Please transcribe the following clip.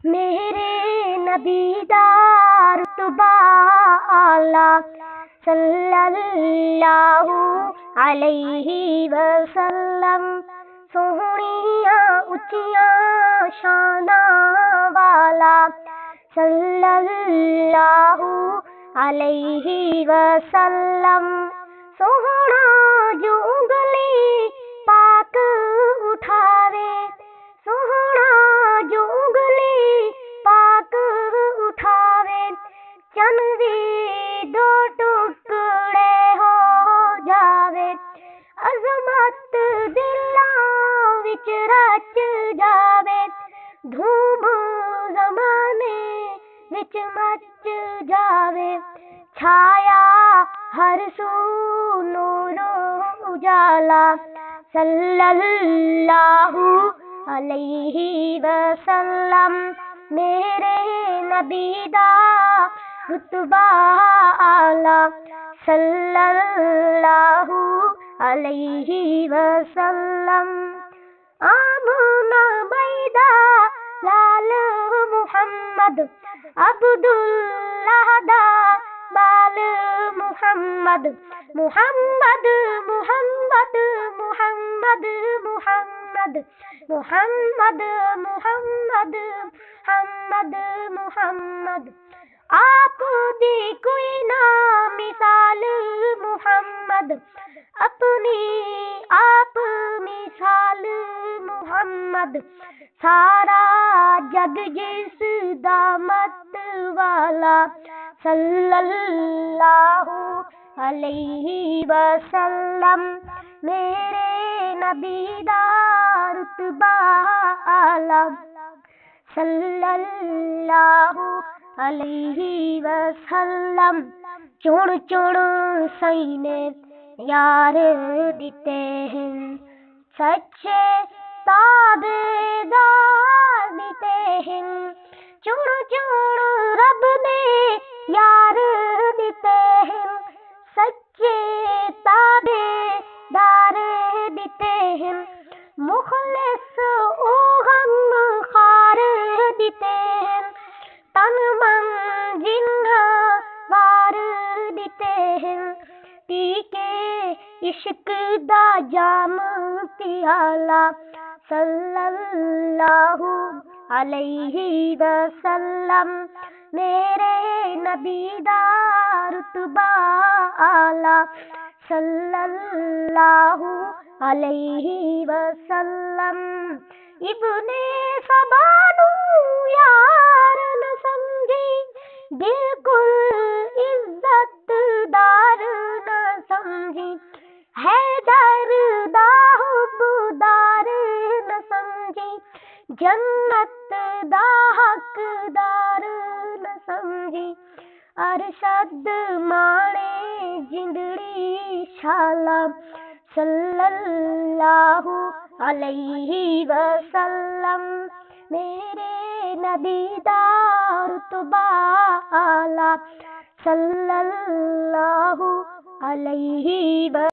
میرے نبی دا رتبہ اعلیٰ صلی اللہ علیہ وسلم، سوہنیاں اچیاں شاناں والا صلی اللہ علیہ وسلم، سوہنا جو انگلی پاک اٹھاوے، سوہنا جو انگلی پاک اٹھاوے، چن بھی دو ٹکڑے ہو جاوے، عظمت دلاں وچ رچ جاوے، دھوم زمانے وچ مچ جاوے، چھایا ہر سو نور اجالا صلی اللہ علیہ وسلم، میرے نبی دا رتبہ اعلیٰ صلی اللہ علیہ وسلم، آمنہ بیدا لال محمد، عبداللہ دا بال محمد، محمد محمد محمد محمد محمد محمد محمد محمد، آپ دی کوئی نہ مثال محمد، اپنی آپ مثال محمد، سارا جگ جس دا مت والا صلی اللہ علیہ وسلم، میرے نبی دا رتبہ اعلیٰ صلی اللہ علیہ وسلم، چن چن سینے یار دیتے ہیں، سچے تابے دار دیتے ہیں، چن چن رب نے یار دیتے ہیں، سچے تابے دار دیتے ہیں، مخلص او غم خار دیتے ہیں، تن من جنہ وار دیتے ہیں، پی کے عشق دا جام پیالہ صلی اللہ علیہ وسلم، میرے نبی دا رتبہ اعلیٰ صلی اللہ علیہ وسلم، ابن سبا نوں یار نہ سمجھی، بالکل عزت دار نہ سمجھی، حیدر دا حبدار نہ سمجھی، جنت دا حقدار نہ سمجھی، ارشد مانے جندڑی شالا صلی اللہ علیہ وسلم، میرے نبی دا رتبہ اعلیٰ صلی اللہ علیہ وسلم۔